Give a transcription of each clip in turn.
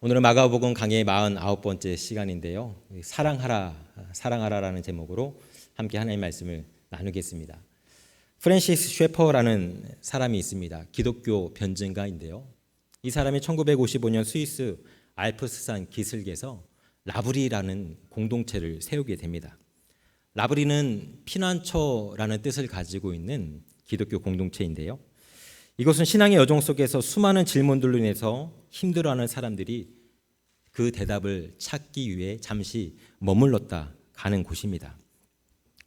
오늘은 마가복음 강의 49번째 시간인데요. 사랑하라라는 제목으로 함께 하나님의 말씀을 나누겠습니다. 프랜시스 셰퍼라는 사람이 있습니다. 기독교 변증가인데요. 이 사람이 1955년 스위스 알프스산 기슭에서 라브리라는 공동체를 세우게 됩니다. 라브리는 피난처라는 뜻을 가지고 있는 기독교 공동체인데요. 이것은 신앙의 여정 속에서 수많은 질문들로 인해서 힘들어하는 사람들이 그 대답을 찾기 위해 잠시 머물렀다 가는 곳입니다.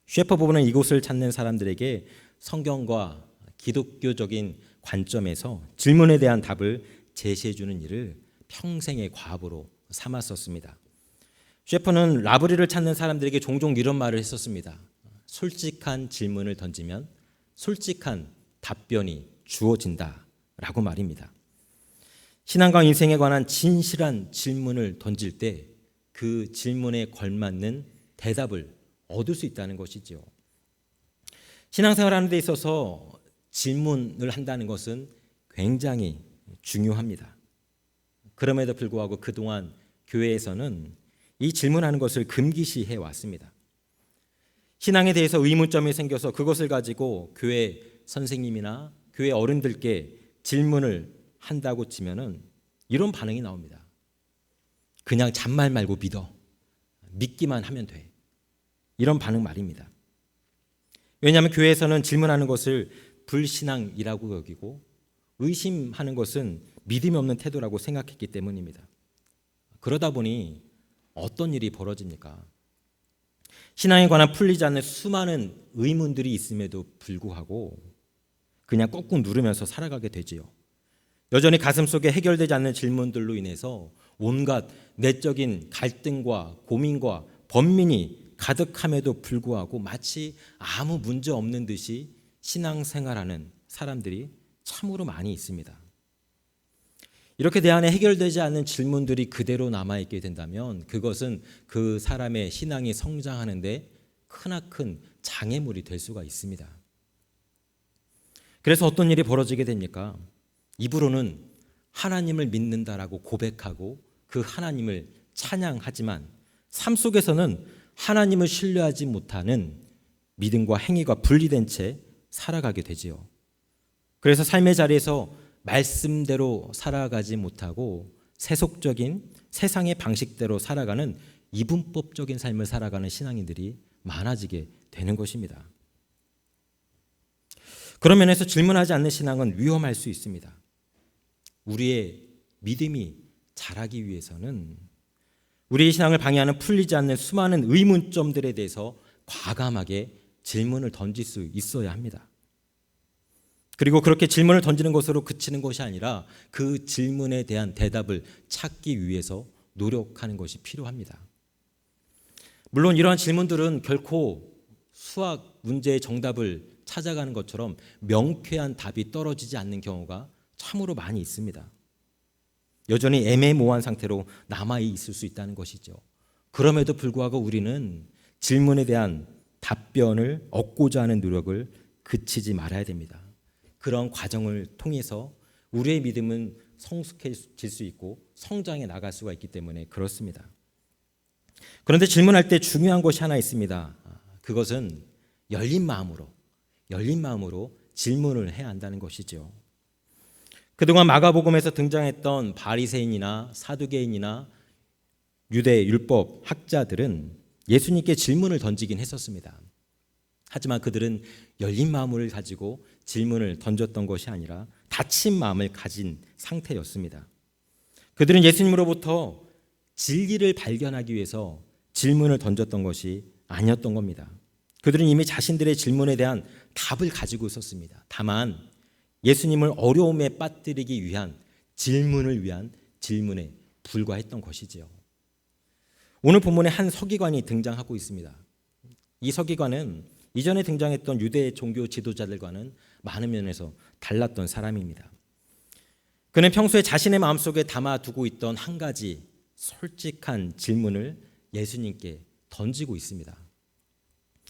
셰퍼 부부는 이곳을 찾는 사람들에게 성경과 기독교적인 관점에서 질문에 대한 답을 제시해 주는 일을 평생의 과업으로 삼았었습니다. 셰퍼는 라브리를 찾는 사람들에게 종종 이런 말을 했었습니다. 솔직한 질문을 던지면 솔직한 답변이 주어진다라고 말입니다. 신앙과 인생에 관한 진실한 질문을 던질 때 그 질문에 걸맞는 대답을 얻을 수 있다는 것이죠. 신앙생활하는 데 있어서 질문을 한다는 것은 굉장히 중요합니다. 그럼에도 불구하고 그동안 교회에서는 이 질문하는 것을 금기시해 왔습니다. 신앙에 대해서 의문점이 생겨서 그것을 가지고 교회 선생님이나 교회 어른들께 질문을 한다고 치면은 이런 반응이 나옵니다. 그냥 잔말 말고 믿기만 하면 돼. 이런 반응 말입니다. 왜냐하면 교회에서는 질문하는 것을 불신앙이라고 여기고 의심하는 것은 믿음이 없는 태도라고 생각했기 때문입니다. 그러다 보니 어떤 일이 벌어집니까? 신앙에 관한 풀리지 않는 수많은 의문들이 있음에도 불구하고 그냥 꾹꾹 누르면서 살아가게 되지요. 여전히 가슴속에 해결되지 않는 질문들로 인해서 온갖 내적인 갈등과 고민과 번민이 가득함에도 불구하고 마치 아무 문제 없는 듯이 신앙생활하는 사람들이 참으로 많이 있습니다. 이렇게 내 안에 해결되지 않는 질문들이 그대로 남아있게 된다면 그것은 그 사람의 신앙이 성장하는데 크나큰 장애물이 될 수가 있습니다. 그래서 어떤 일이 벌어지게 됩니까? 입으로는 하나님을 믿는다라고 고백하고 그 하나님을 찬양하지만 삶 속에서는 하나님을 신뢰하지 못하는 믿음과 행위가 분리된 채 살아가게 되지요. 그래서 삶의 자리에서 말씀대로 살아가지 못하고 세속적인 세상의 방식대로 살아가는 이분법적인 삶을 살아가는 신앙인들이 많아지게 되는 것입니다. 그런 면에서 질문하지 않는 신앙은 위험할 수 있습니다. 우리의 믿음이 자라기 위해서는 우리의 신앙을 방해하는 풀리지 않는 수많은 의문점들에 대해서 과감하게 질문을 던질 수 있어야 합니다. 그리고 그렇게 질문을 던지는 것으로 그치는 것이 아니라 그 질문에 대한 대답을 찾기 위해서 노력하는 것이 필요합니다. 물론 이러한 질문들은 결코 수학 문제의 정답을 찾아가는 것처럼 명쾌한 답이 떨어지지 않는 경우가 참으로 많이 있습니다. 여전히 애매모호한 상태로 남아 있을 수 있다는 것이죠. 그럼에도 불구하고 우리는 질문에 대한 답변을 얻고자 하는 노력을 그치지 말아야 됩니다. 그런 과정을 통해서 우리의 믿음은 성숙해질 수 있고 성장해 나갈 수가 있기 때문에 그렇습니다. 그런데 질문할 때 중요한 것이 하나 있습니다. 그것은 열린 마음으로 질문을 해야 한다는 것이죠. 그동안 마가복음에서 등장했던 바리새인이나 사두개인이나 유대 율법 학자들은 예수님께 질문을 던지긴 했었습니다. 하지만 그들은 열린 마음을 가지고 질문을 던졌던 것이 아니라 닫힌 마음을 가진 상태였습니다. 그들은 예수님으로부터 진리를 발견하기 위해서 질문을 던졌던 것이 아니었던 겁니다. 그들은 이미 자신들의 질문에 대한 답을 가지고 있었습니다. 다만 예수님을 어려움에 빠뜨리기 위한 질문을 위한 질문에 불과했던 것이지요. 오늘 본문에 한 서기관이 등장하고 있습니다. 이 서기관은 이전에 등장했던 유대 종교 지도자들과는 많은 면에서 달랐던 사람입니다. 그는 평소에 자신의 마음속에 담아두고 있던 한 가지 솔직한 질문을 예수님께 던지고 있습니다.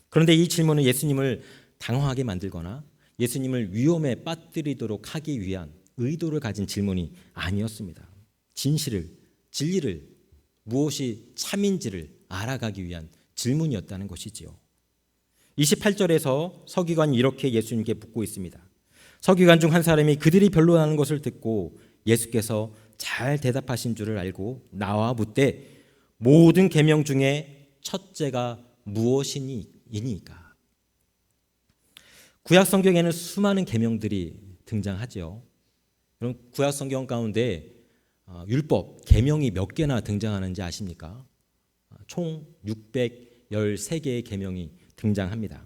그런데 이 질문은 예수님을 당황하게 만들거나 예수님을 위험에 빠뜨리도록 하기 위한 의도를 가진 질문이 아니었습니다. 진실을 진리를, 무엇이 참인지를 알아가기 위한 질문이었다는 것이지요. 28절에서 서기관이 이렇게 예수님께 묻고 있습니다. 서기관 중 한 사람이 그들이 변론하는 것을 듣고 예수께서 잘 대답하신 줄을 알고 나와 묻되 모든 계명 중에 첫째가 무엇이니까? 구약 성경에는 수많은 계명들이 등장하죠. 그럼 구약 성경 가운데 율법, 계명이 몇 개나 등장하는지 아십니까? 총 613개의 계명이 등장합니다.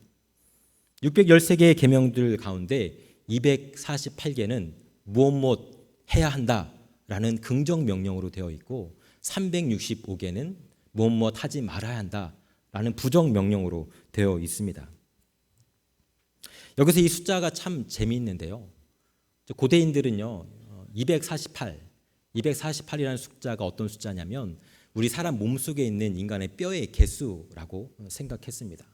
613개의 계명들 가운데 248개는 무엇 해야 한다라는 긍정 명령으로 되어 있고 365개는 무엇 하지 말아야 한다라는 부정 명령으로 되어 있습니다. 여기서 이 숫자가 참 재미있는데요. 고대인들은요, 248이라는 숫자가 어떤 숫자냐면 우리 사람 몸속에 있는 인간의 뼈의 개수라고 생각했습니다.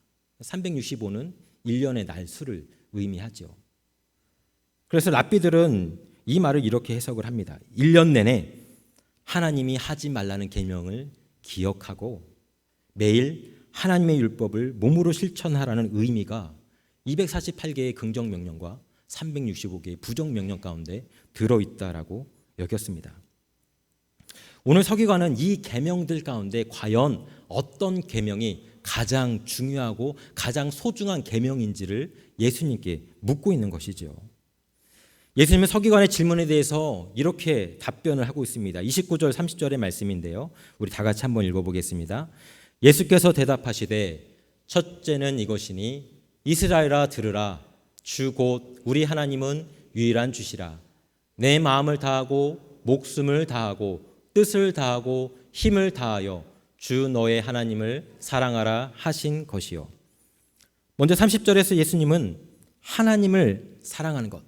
365는 1년의 날 수를 의미하죠. 그래서 랍비들은 이 말을 이렇게 해석을 합니다. 1년 내내 하나님이 하지 말라는 계명을 기억하고 매일 하나님의 율법을 몸으로 실천하라는 의미가 248개의 긍정 명령과 365개의 부정 명령 가운데 들어있다라고 여겼습니다. 오늘 서기관은 이 계명들 가운데 과연 어떤 계명이 가장 중요하고 가장 소중한 계명인지를 예수님께 묻고 있는 것이죠. 예수님은 서기관의 질문에 대해서 이렇게 답변을 하고 있습니다. 29절 30절의 말씀인데요. 우리 다 같이 한번 읽어보겠습니다. 예수께서 대답하시되 첫째는 이것이니 이스라엘아 들으라. 주 곧 우리 하나님은 유일한 주시라. 내 마음을 다하고 목숨을 다하고 뜻을 다하고 힘을 다하여 주 너의 하나님을 사랑하라 하신 것이요. 먼저 30절에서 예수님은 하나님을 사랑하는 것,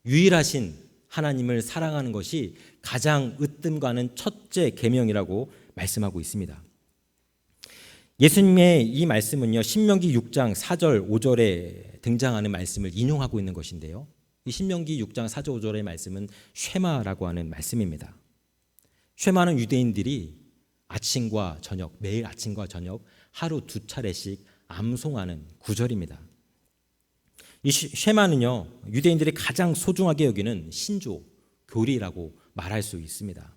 유일하신 하나님을 사랑하는 것이 가장 으뜸 가는 첫째 계명이라고 말씀하고 있습니다. 예수님의 이 말씀은요, 신명기 6장 4절 5절에 등장하는 말씀을 인용하고 있는 것인데요. 이 신명기 6장 4절 5절의 말씀은 쉐마라고 하는 말씀입니다. 쉐마는 유대인들이 아침과 저녁, 매일 아침과 저녁 하루 2차례씩 암송하는 구절입니다. 이 쉐마는요, 유대인들이 가장 소중하게 여기는 신조, 교리라고 말할 수 있습니다.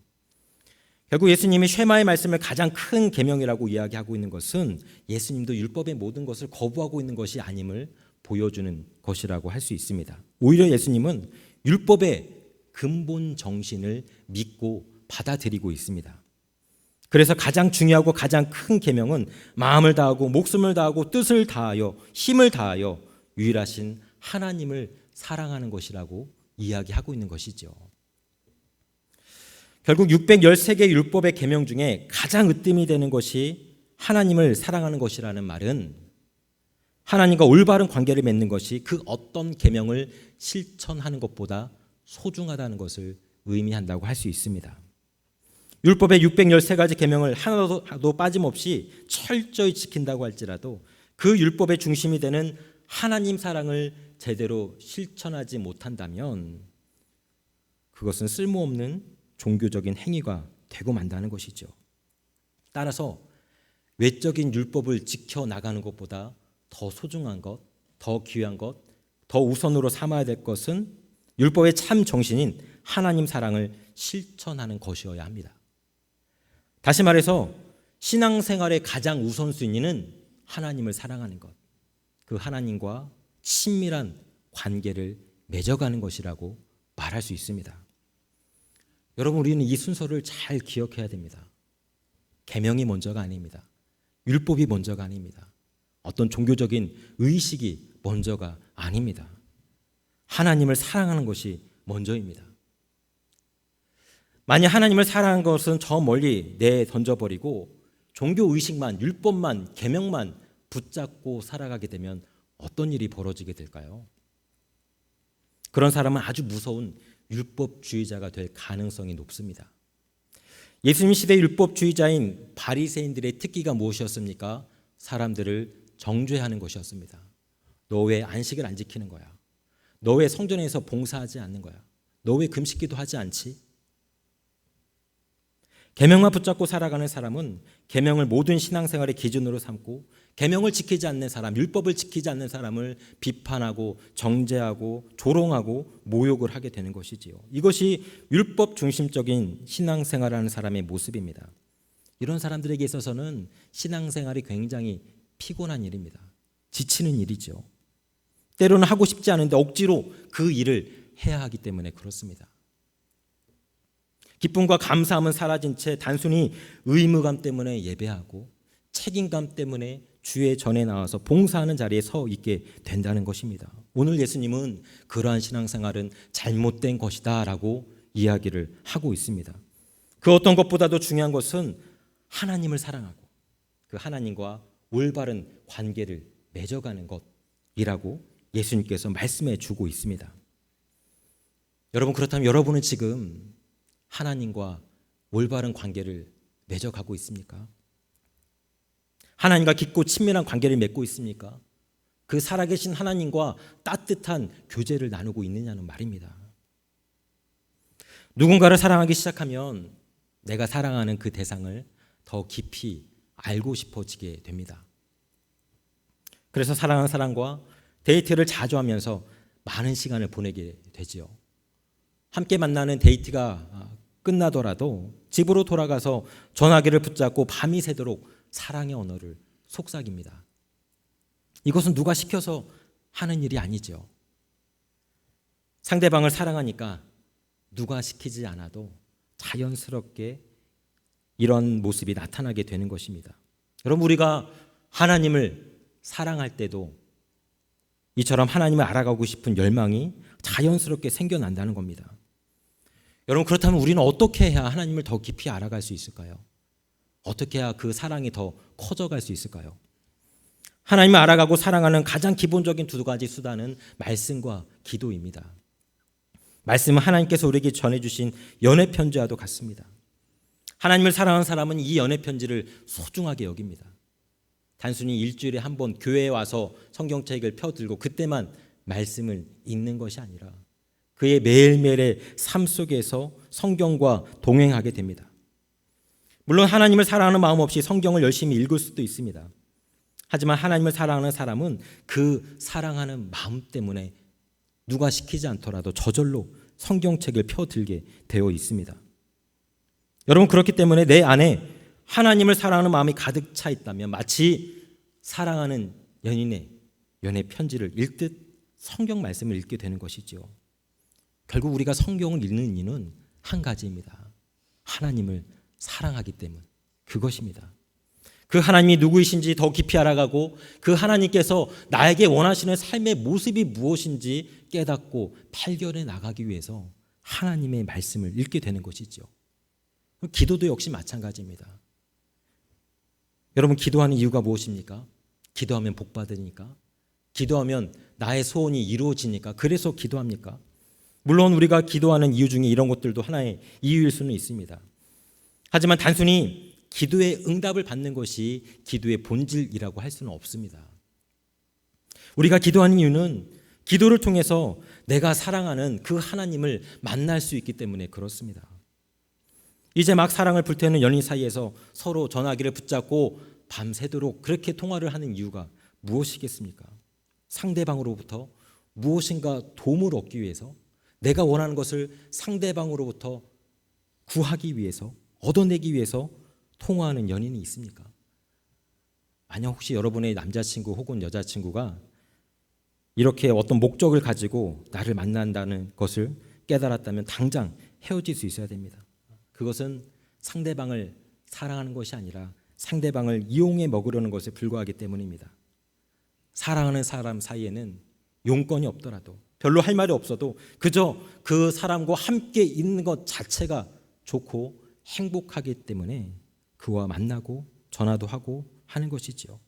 결국 예수님이 쉐마의 말씀을 가장 큰 계명이라고 이야기하고 있는 것은 예수님도 율법의 모든 것을 거부하고 있는 것이 아님을 보여주는 것이라고 할 수 있습니다. 오히려 예수님은 율법의 근본 정신을 믿고 받아들이고 있습니다. 그래서 가장 중요하고 가장 큰 계명은 마음을 다하고 목숨을 다하고 뜻을 다하여 힘을 다하여 유일하신 하나님을 사랑하는 것이라고 이야기하고 있는 것이죠. 결국 613개 율법의 계명 중에 가장 으뜸이 되는 것이 하나님을 사랑하는 것이라는 말은 하나님과 올바른 관계를 맺는 것이 그 어떤 계명을 실천하는 것보다 소중하다는 것을 의미한다고 할 수 있습니다. 율법의 613가지 계명을 하나도 빠짐없이 철저히 지킨다고 할지라도 그 율법의 중심이 되는 하나님 사랑을 제대로 실천하지 못한다면 그것은 쓸모없는 종교적인 행위가 되고 만다는 것이죠. 따라서 외적인 율법을 지켜나가는 것보다 더 소중한 것, 더 귀한 것, 더 우선으로 삼아야 될 것은 율법의 참 정신인 하나님 사랑을 실천하는 것이어야 합니다. 다시 말해서 신앙생활의 가장 우선순위는 하나님을 사랑하는 것, 그 하나님과 친밀한 관계를 맺어가는 것이라고 말할 수 있습니다. 여러분, 우리는 이 순서를 잘 기억해야 됩니다. 계명이 먼저가 아닙니다. 율법이 먼저가 아닙니다. 어떤 종교적인 의식이 먼저가 아닙니다. 하나님을 사랑하는 것이 먼저입니다. 만약 하나님을 사랑하는 것은 저 멀리 내던져버리고 종교 의식만, 율법만, 계명만 붙잡고 살아가게 되면 어떤 일이 벌어지게 될까요? 그런 사람은 아주 무서운 율법주의자가 될 가능성이 높습니다. 예수님 시대 율법주의자인 바리새인들의 특기가 무엇이었습니까? 사람들을 정죄하는 것이었습니다. 너 왜 안식을 안 지키는 거야? 너 왜 성전에서 봉사하지 않는 거야? 너 왜 금식기도 하지 않지? 계명만 붙잡고 살아가는 사람은 계명을 모든 신앙생활의 기준으로 삼고 계명을 지키지 않는 사람, 율법을 지키지 않는 사람을 비판하고 정죄하고 조롱하고 모욕을 하게 되는 것이지요. 이것이 율법 중심적인 신앙생활하는 사람의 모습입니다. 이런 사람들에게 있어서는 신앙생활이 굉장히 피곤한 일입니다. 지치는 일이죠. 때로는 하고 싶지 않은데 억지로 그 일을 해야 하기 때문에 그렇습니다. 기쁨과 감사함은 사라진 채 단순히 의무감 때문에 예배하고 책임감 때문에 주의 전에 나와서 봉사하는 자리에 서 있게 된다는 것입니다. 오늘 예수님은 그러한 신앙생활은 잘못된 것이다 라고 이야기를 하고 있습니다. 그 어떤 것보다도 중요한 것은 하나님을 사랑하고 그 하나님과 올바른 관계를 맺어가는 것이라고 예수님께서 말씀해 주고 있습니다. 여러분, 그렇다면 여러분은 지금 하나님과 올바른 관계를 맺어가고 있습니까? 하나님과 깊고 친밀한 관계를 맺고 있습니까? 그 살아계신 하나님과 따뜻한 교제를 나누고 있느냐는 말입니다. 누군가를 사랑하기 시작하면 내가 사랑하는 그 대상을 더 깊이 알고 싶어지게 됩니다. 그래서 사랑하는 사람과 데이트를 자주 하면서 많은 시간을 보내게 되지요. 함께 만나는 데이트가 끝나더라도 집으로 돌아가서 전화기를 붙잡고 밤이 새도록 사랑의 언어를 속삭입니다. 이것은 누가 시켜서 하는 일이 아니죠. 상대방을 사랑하니까 누가 시키지 않아도 자연스럽게 이런 모습이 나타나게 되는 것입니다. 여러분, 우리가 하나님을 사랑할 때도 이처럼 하나님을 알아가고 싶은 열망이 자연스럽게 생겨난다는 겁니다. 여러분, 그렇다면 우리는 어떻게 해야 하나님을 더 깊이 알아갈 수 있을까요? 어떻게 해야 그 사랑이 더 커져갈 수 있을까요? 하나님을 알아가고 사랑하는 가장 기본적인 두 가지 수단은 말씀과 기도입니다. 말씀은 하나님께서 우리에게 전해주신 연애 편지와도 같습니다. 하나님을 사랑하는 사람은 이 연애 편지를 소중하게 여깁니다. 단순히 일주일에 한 번 교회에 와서 성경책을 펴들고 그때만 말씀을 읽는 것이 아니라 그의 매일매일의 삶 속에서 성경과 동행하게 됩니다. 물론 하나님을 사랑하는 마음 없이 성경을 열심히 읽을 수도 있습니다. 하지만 하나님을 사랑하는 사람은 그 사랑하는 마음 때문에 누가 시키지 않더라도 저절로 성경책을 펴들게 되어 있습니다. 여러분, 그렇기 때문에 내 안에 하나님을 사랑하는 마음이 가득 차 있다면 마치 사랑하는 연인의 연애 편지를 읽듯 성경 말씀을 읽게 되는 것이죠. 결국 우리가 성경을 읽는 이유는 한 가지입니다. 하나님을 사랑하기 때문, 그것입니다. 그 하나님이 누구이신지 더 깊이 알아가고 그 하나님께서 나에게 원하시는 삶의 모습이 무엇인지 깨닫고 발견해 나가기 위해서 하나님의 말씀을 읽게 되는 것이죠. 기도도 역시 마찬가지입니다. 여러분, 기도하는 이유가 무엇입니까? 기도하면 복 받으니까? 기도하면 나의 소원이 이루어지니까? 그래서 기도합니까? 물론 우리가 기도하는 이유 중에 이런 것들도 하나의 이유일 수는 있습니다. 하지만 단순히 기도의 응답을 받는 것이 기도의 본질이라고 할 수는 없습니다. 우리가 기도하는 이유는 기도를 통해서 내가 사랑하는 그 하나님을 만날 수 있기 때문에 그렇습니다. 이제 막 사랑을 불태우는 연인 사이에서 서로 전화기를 붙잡고 밤새도록 그렇게 통화를 하는 이유가 무엇이겠습니까? 상대방으로부터 무엇인가 도움을 얻기 위해서, 내가 원하는 것을 상대방으로부터 구하기 위해서, 얻어내기 위해서 통화하는 연인이 있습니까? 만약 혹시 여러분의 남자친구 혹은 여자친구가 이렇게 어떤 목적을 가지고 나를 만난다는 것을 깨달았다면 당장 헤어질 수 있어야 됩니다. 그것은 상대방을 사랑하는 것이 아니라 상대방을 이용해 먹으려는 것에 불과하기 때문입니다. 사랑하는 사람 사이에는 용건이 없더라도, 별로 할 말이 없어도 그저 그 사람과 함께 있는 것 자체가 좋고 행복하기 때문에 그와 만나고 전화도 하고 하는 것이지요.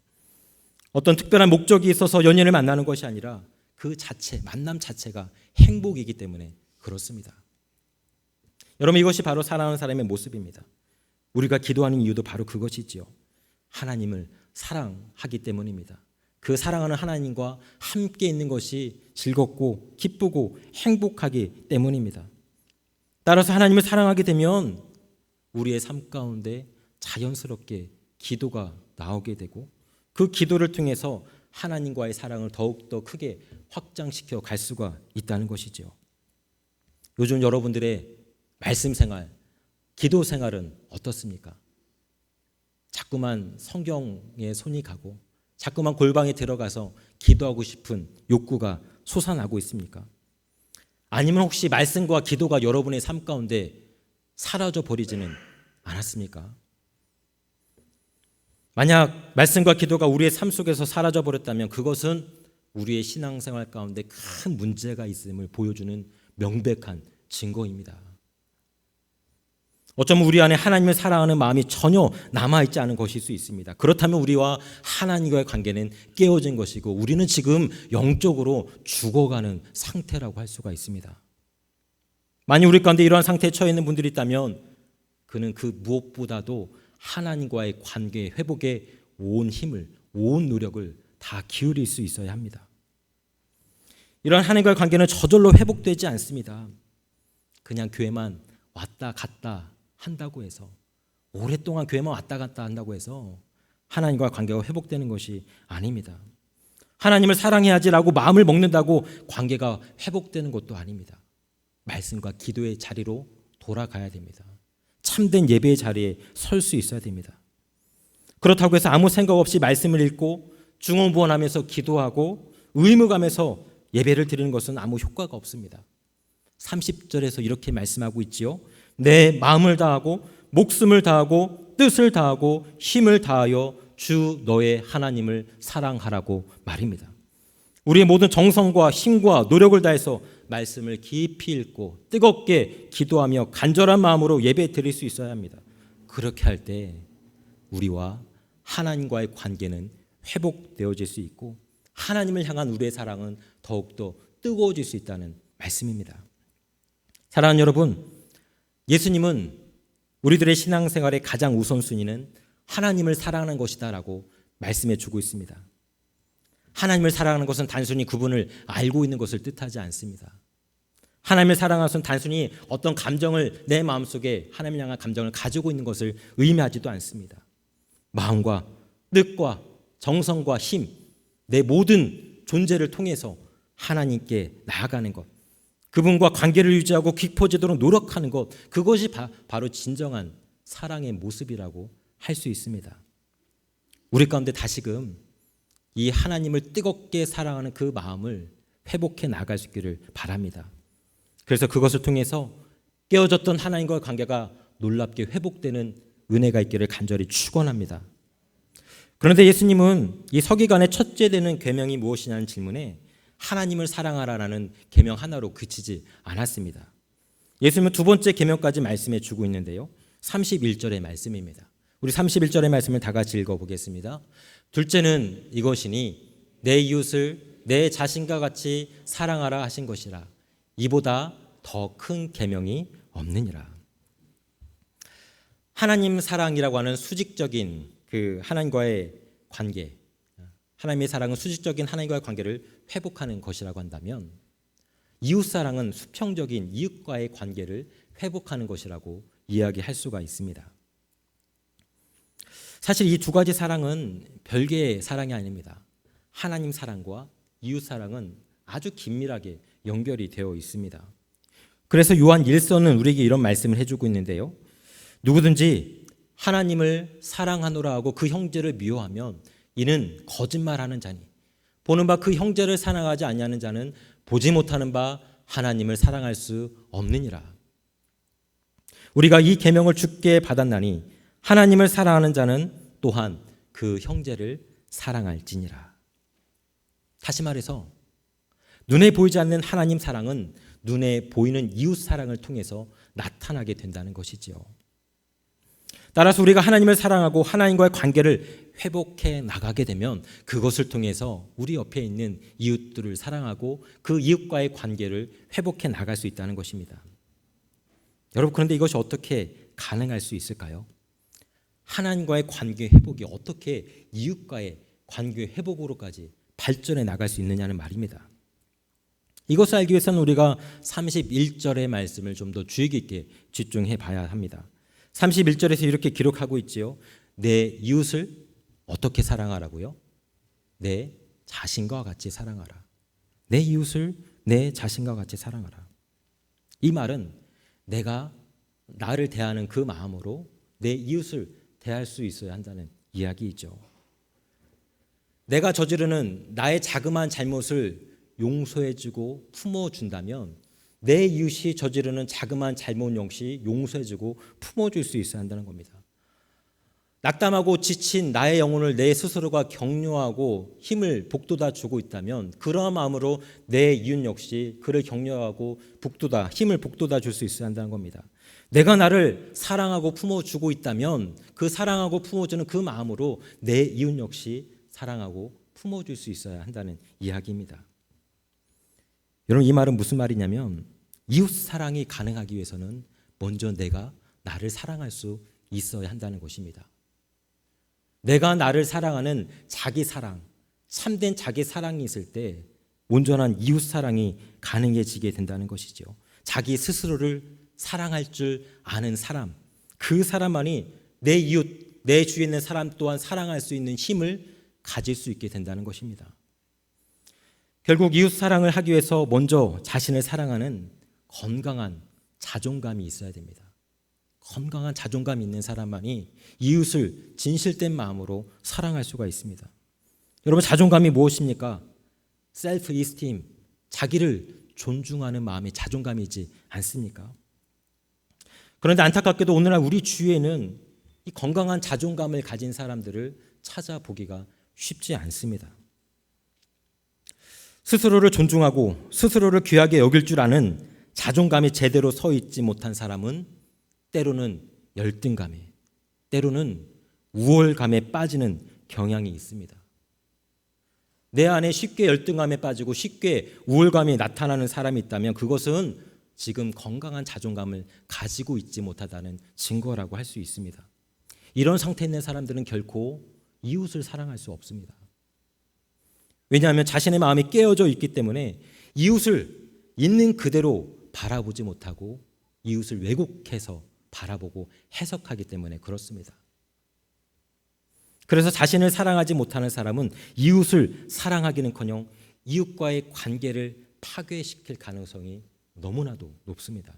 어떤 특별한 목적이 있어서 연인을 만나는 것이 아니라 그 자체, 만남 자체가 행복이기 때문에 그렇습니다. 여러분, 이것이 바로 사랑하는 사람의 모습입니다. 우리가 기도하는 이유도 바로 그것이지요. 하나님을 사랑하기 때문입니다. 그 사랑하는 하나님과 함께 있는 것이 즐겁고 기쁘고 행복하기 때문입니다. 따라서 하나님을 사랑하게 되면 우리의 삶 가운데 자연스럽게 기도가 나오게 되고 그 기도를 통해서 하나님과의 사랑을 더욱더 크게 확장시켜 갈 수가 있다는 것이죠. 요즘 여러분들의 말씀 생활, 기도 생활은 어떻습니까? 자꾸만 성경에 손이 가고 자꾸만 골방에 들어가서 기도하고 싶은 욕구가 솟아나고 있습니까? 아니면 혹시 말씀과 기도가 여러분의 삶 가운데 사라져 버리지는 않았습니까? 만약 말씀과 기도가 우리의 삶 속에서 사라져 버렸다면 그것은 우리의 신앙생활 가운데 큰 문제가 있음을 보여주는 명백한 증거입니다. 어쩌면 우리 안에 하나님을 사랑하는 마음이 전혀 남아있지 않은 것일 수 있습니다. 그렇다면 우리와 하나님과의 관계는 깨어진 것이고 우리는 지금 영적으로 죽어가는 상태라고 할 수가 있습니다. 만약 우리 가운데 이러한 상태에 처해 있는 분들이 있다면 그는 그 무엇보다도 하나님과의 관계 회복에 온 힘을, 온 노력을 다 기울일 수 있어야 합니다. 이러한 하나님과의 관계는 저절로 회복되지 않습니다. 그냥 교회만 왔다 갔다 한다고 해서, 오랫동안 교회만 왔다 갔다 한다고 해서 하나님과 관계가 회복되는 것이 아닙니다. 하나님을 사랑해야지라고 마음을 먹는다고 관계가 회복되는 것도 아닙니다. 말씀과 기도의 자리로 돌아가야 됩니다. 참된 예배의 자리에 설 수 있어야 됩니다. 그렇다고 해서 아무 생각 없이 말씀을 읽고 중언부언하면서 기도하고 의무감에서 예배를 드리는 것은 아무 효과가 없습니다. 30절에서 이렇게 말씀하고 있지요. 내 마음을 다하고 목숨을 다하고 뜻을 다하고 힘을 다하여 주 너의 하나님을 사랑하라고 말입니다. 우리의 모든 정성과 힘과 노력을 다해서 말씀을 깊이 읽고 뜨겁게 기도하며 간절한 마음으로 예배 드릴 수 있어야 합니다. 그렇게 할 때 우리와 하나님과의 관계는 회복되어질 수 있고 하나님을 향한 우리의 사랑은 더욱더 뜨거워질 수 있다는 말씀입니다. 사랑하는 여러분, 예수님은 우리들의 신앙생활의 가장 우선순위는 하나님을 사랑하는 것이다 라고 말씀해 주고 있습니다. 하나님을 사랑하는 것은 단순히 그분을 알고 있는 것을 뜻하지 않습니다. 하나님을 사랑하는 것은 단순히 어떤 감정을 내 마음속에 하나님을 향한 감정을 가지고 있는 것을 의미하지도 않습니다. 마음과 뜻과 정성과 힘, 내 모든 존재를 통해서 하나님께 나아가는 것, 그분과 관계를 유지하고 깊어지도록 노력하는 것, 그것이 바로 진정한 사랑의 모습이라고 할 수 있습니다. 우리 가운데 다시금 이 하나님을 뜨겁게 사랑하는 그 마음을 회복해 나갈 수 있기를 바랍니다. 그래서 그것을 통해서 깨어졌던 하나님과의 관계가 놀랍게 회복되는 은혜가 있기를 간절히 축원합니다. 그런데 예수님은 이 서기관의 첫째 되는 계명이 무엇이냐는 질문에 하나님을 사랑하라라는 계명 하나로 그치지 않았습니다. 예수님은 두 번째 계명까지 말씀해 주고 있는데요. 31절의 말씀입니다. 우리 31절의 말씀을 다 같이 읽어보겠습니다. 둘째는 이것이니 내 이웃을 내 자신과 같이 사랑하라 하신 것이라. 이보다 더 큰 계명이 없느니라. 하나님 사랑이라고 하는 수직적인 그 하나님과의 관계, 하나님의 사랑은 수직적인 하나님과의 관계를 회복하는 것이라고 한다면 이웃 사랑은 수평적인 이웃과의 관계를 회복하는 것이라고 이야기할 수가 있습니다. 사실 이 두 가지 사랑은 별개의 사랑이 아닙니다. 하나님 사랑과 이웃 사랑은 아주 긴밀하게 연결이 되어 있습니다. 그래서 요한 1서는 우리에게 이런 말씀을 해주고 있는데요. 누구든지 하나님을 사랑하노라 하고 그 형제를 미워하면 이는 거짓말하는 자니 보는 바 그 형제를 사랑하지 아니하는 자는 보지 못하는 바 하나님을 사랑할 수 없느니라. 우리가 이 계명을 주께 받았나니 하나님을 사랑하는 자는 또한 그 형제를 사랑할지니라. 다시 말해서 눈에 보이지 않는 하나님 사랑은 눈에 보이는 이웃 사랑을 통해서 나타나게 된다는 것이지요. 따라서 우리가 하나님을 사랑하고 하나님과의 관계를 회복해 나가게 되면 그것을 통해서 우리 옆에 있는 이웃들을 사랑하고 그 이웃과의 관계를 회복해 나갈 수 있다는 것입니다. 여러분, 그런데 이것이 어떻게 가능할 수 있을까요? 하나님과의 관계 회복이 어떻게 이웃과의 관계 회복으로까지 발전해 나갈 수 있느냐는 말입니다. 이것을 알기 위해서는 우리가 31절의 말씀을 좀 더 주의 깊게 집중해 봐야 합니다. 31절에서 이렇게 기록하고 있지요. 내 이웃을 어떻게 사랑하라고요? 내 자신과 같이 사랑하라. 내 이웃을 내 자신과 같이 사랑하라. 이 말은 내가 나를 대하는 그 마음으로 내 이웃을 대할 수 있어야 한다는 이야기이죠. 내가 저지르는 나의 자그마한 잘못을 용서해주고 품어준다면 내 이웃이 저지르는 자그마한 잘못 역시 용서해주고 품어줄 수 있어야 한다는 겁니다. 낙담하고 지친 나의 영혼을 내 스스로가 격려하고 힘을 북돋아 주고 있다면 그러한 마음으로 내 이웃 역시 그를 격려하고 힘을 북돋아 줄 수 있어야 한다는 겁니다. 내가 나를 사랑하고 품어주고 있다면 그 사랑하고 품어주는 그 마음으로 내 이웃 역시 사랑하고 품어줄 수 있어야 한다는 이야기입니다. 여러분, 이 말은 무슨 말이냐면 이웃 사랑이 가능하기 위해서는 먼저 내가 나를 사랑할 수 있어야 한다는 것입니다. 내가 나를 사랑하는 자기 사랑, 참된 자기 사랑이 있을 때 온전한 이웃 사랑이 가능해지게 된다는 것이죠. 자기 스스로를 사랑할 줄 아는 사람, 그 사람만이 내 이웃, 내 주위에 있는 사람 또한 사랑할 수 있는 힘을 가질 수 있게 된다는 것입니다. 결국 이웃 사랑을 하기 위해서 먼저 자신을 사랑하는 건강한 자존감이 있어야 됩니다. 건강한 자존감이 있는 사람만이 이웃을 진실된 마음으로 사랑할 수가 있습니다. 여러분, 자존감이 무엇입니까? 셀프 이스팀, 자기를 존중하는 마음이 자존감이지 않습니까? 그런데 안타깝게도 오늘날 우리 주위에는 이 건강한 자존감을 가진 사람들을 찾아보기가 쉽지 않습니다. 스스로를 존중하고 스스로를 귀하게 여길 줄 아는 자존감이 제대로 서 있지 못한 사람은 때로는 열등감에, 때로는 우월감에 빠지는 경향이 있습니다. 내 안에 쉽게 열등감에 빠지고 쉽게 우월감이 나타나는 사람이 있다면 그것은 지금 건강한 자존감을 가지고 있지 못하다는 증거라고 할 수 있습니다. 이런 상태에 있는 사람들은 결코 이웃을 사랑할 수 없습니다. 왜냐하면 자신의 마음이 깨어져 있기 때문에 이웃을 있는 그대로 바라보지 못하고 이웃을 왜곡해서 바라보고 해석하기 때문에 그렇습니다. 그래서 자신을 사랑하지 못하는 사람은 이웃을 사랑하기는커녕 이웃과의 관계를 파괴시킬 가능성이 너무나도 높습니다.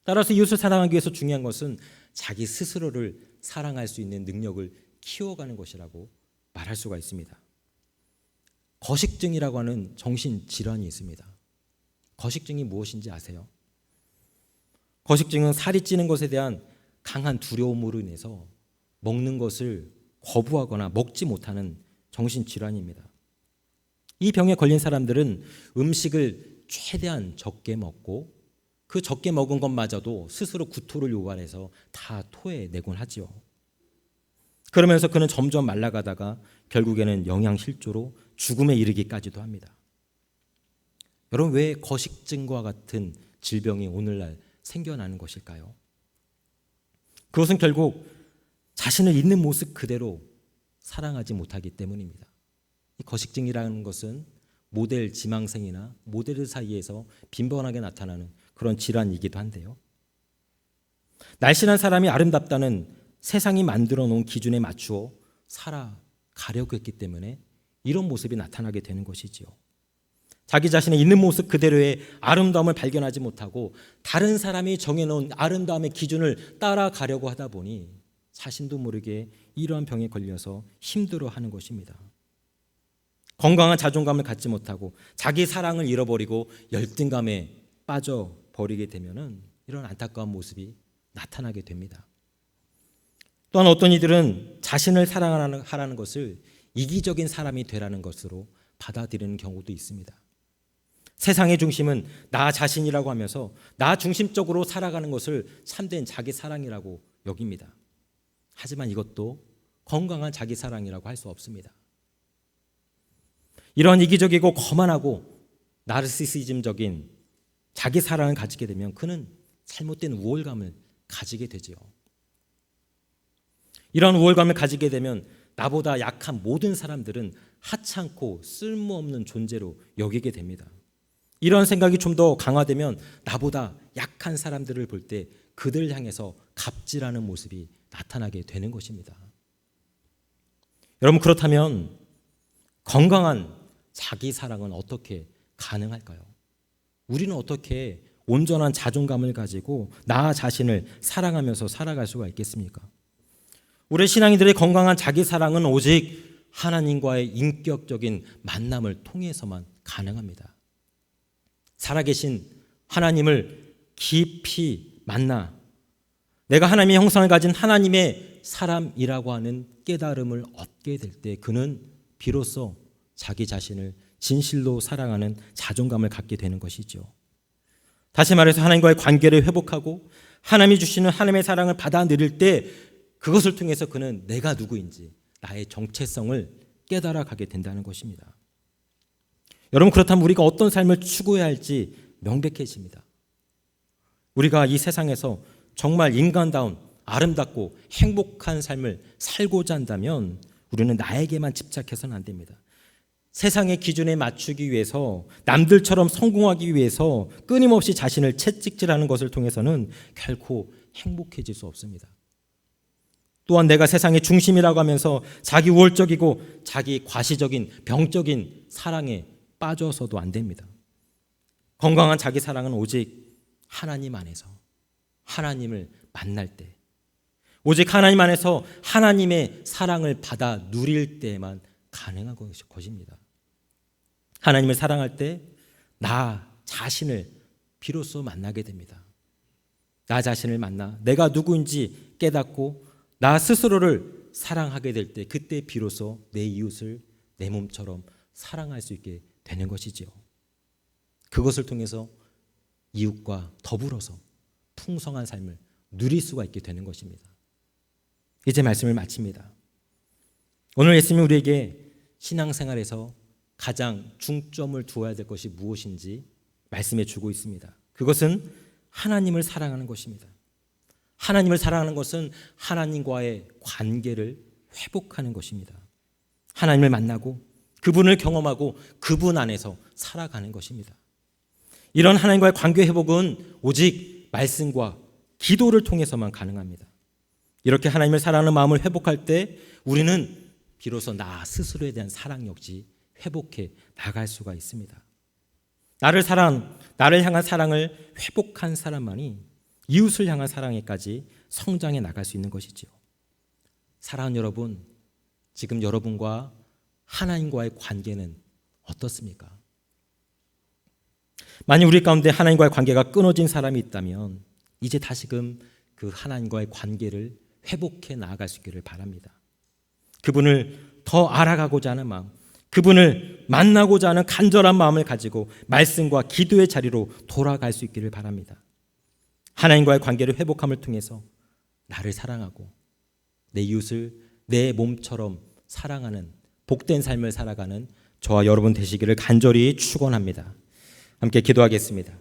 따라서 이웃을 사랑하기 위해서 중요한 것은 자기 스스로를 사랑할 수 있는 능력을 키워가는 것이라고 말할 수가 있습니다. 거식증이라고 하는 정신질환이 있습니다. 거식증이 무엇인지 아세요? 거식증은 살이 찌는 것에 대한 강한 두려움으로 인해서 먹는 것을 거부하거나 먹지 못하는 정신질환입니다. 이 병에 걸린 사람들은 음식을 최대한 적게 먹고 그 적게 먹은 것마저도 스스로 구토를 유발해서 다 토해내곤 하지요. 그러면서 그는 점점 말라가다가 결국에는 영양실조로 죽음에 이르기까지도 합니다. 여러분, 왜 거식증과 같은 질병이 오늘날 생겨나는 것일까요? 그것은 결국 자신을 있는 모습 그대로 사랑하지 못하기 때문입니다. 이 거식증이라는 것은 모델 지망생이나 모델 사이에서 빈번하게 나타나는 그런 질환이기도 한데요. 날씬한 사람이 아름답다는 세상이 만들어 놓은 기준에 맞추어 살아가려고 했기 때문에 이런 모습이 나타나게 되는 것이지요. 자기 자신의 있는 모습 그대로의 아름다움을 발견하지 못하고 다른 사람이 정해놓은 아름다움의 기준을 따라가려고 하다 보니 자신도 모르게 이러한 병에 걸려서 힘들어하는 것입니다. 건강한 자존감을 갖지 못하고 자기 사랑을 잃어버리고 열등감에 빠져버리게 되면은 이런 안타까운 모습이 나타나게 됩니다. 또한 어떤 이들은 자신을 사랑하라는 것을 이기적인 사람이 되라는 것으로 받아들이는 경우도 있습니다. 세상의 중심은 나 자신이라고 하면서 나 중심적으로 살아가는 것을 참된 자기 사랑이라고 여깁니다. 하지만 이것도 건강한 자기 사랑이라고 할 수 없습니다. 이런 이기적이고 거만하고 나르시시즘적인 자기 사랑을 가지게 되면 그는 잘못된 우월감을 가지게 되지요. 이런 우월감을 가지게 되면 나보다 약한 모든 사람들은 하찮고 쓸모없는 존재로 여기게 됩니다. 이런 생각이 좀 더 강화되면 나보다 약한 사람들을 볼 때 그들을 향해서 갑질하는 모습이 나타나게 되는 것입니다. 여러분, 그렇다면 건강한 자기 사랑은 어떻게 가능할까요? 우리는 어떻게 온전한 자존감을 가지고 나 자신을 사랑하면서 살아갈 수가 있겠습니까? 우리 신앙인들의 건강한 자기 사랑은 오직 하나님과의 인격적인 만남을 통해서만 가능합니다. 살아계신 하나님을 깊이 만나 내가 하나님의 형상을 가진 하나님의 사람이라고 하는 깨달음을 얻게 될 때 그는 비로소 자기 자신을 진실로 사랑하는 자존감을 갖게 되는 것이죠. 다시 말해서 하나님과의 관계를 회복하고 하나님이 주시는 하나님의 사랑을 받아 누릴 때 그것을 통해서 그는 내가 누구인지 나의 정체성을 깨달아 가게 된다는 것입니다. 여러분, 그렇다면 우리가 어떤 삶을 추구해야 할지 명백해집니다. 우리가 이 세상에서 정말 인간다운 아름답고 행복한 삶을 살고자 한다면 우리는 나에게만 집착해서는 안 됩니다. 세상의 기준에 맞추기 위해서 남들처럼 성공하기 위해서 끊임없이 자신을 채찍질하는 것을 통해서는 결코 행복해질 수 없습니다. 또한 내가 세상의 중심이라고 하면서 자기 우월적이고 자기 과시적인 병적인 사랑에 빠져서도 안 됩니다. 건강한 자기 사랑은 오직 하나님 안에서 하나님을 만날 때, 오직 하나님 안에서 하나님의 사랑을 받아 누릴 때만 가능한 것입니다. 하나님을 사랑할 때 나 자신을 비로소 만나게 됩니다. 나 자신을 만나 내가 누구인지 깨닫고 나 스스로를 사랑하게 될 때 그때 비로소 내 이웃을 내 몸처럼 사랑할 수 있게 되는 것이지요. 그것을 통해서 이웃과 더불어서 풍성한 삶을 누릴 수가 있게 되는 것입니다. 이제 말씀을 마칩니다. 오늘 예수님이 우리에게 신앙생활에서 가장 중점을 두어야 될 것이 무엇인지 말씀해 주고 있습니다. 그것은 하나님을 사랑하는 것입니다. 하나님을 사랑하는 것은 하나님과의 관계를 회복하는 것입니다. 하나님을 만나고 그분을 경험하고 그분 안에서 살아가는 것입니다. 이런 하나님과의 관계 회복은 오직 말씀과 기도를 통해서만 가능합니다. 이렇게 하나님을 사랑하는 마음을 회복할 때 우리는 비로소 나 스스로에 대한 사랑 역시 회복해 나갈 수가 있습니다. 나를 향한 사랑을 회복한 사람만이 이웃을 향한 사랑에까지 성장해 나갈 수 있는 것이죠. 사랑하는 여러분, 지금 여러분과 하나님과의 관계는 어떻습니까? 만약 우리 가운데 하나님과의 관계가 끊어진 사람이 있다면 이제 다시금 그 하나님과의 관계를 회복해 나아갈 수 있기를 바랍니다. 그분을 더 알아가고자 하는 마음, 그분을 만나고자 하는 간절한 마음을 가지고 말씀과 기도의 자리로 돌아갈 수 있기를 바랍니다. 하나님과의 관계를 회복함을 통해서 나를 사랑하고 내 이웃을 내 몸처럼 사랑하는 복된 삶을 살아가는 저와 여러분 되시기를 간절히 축원합니다. 함께 기도하겠습니다.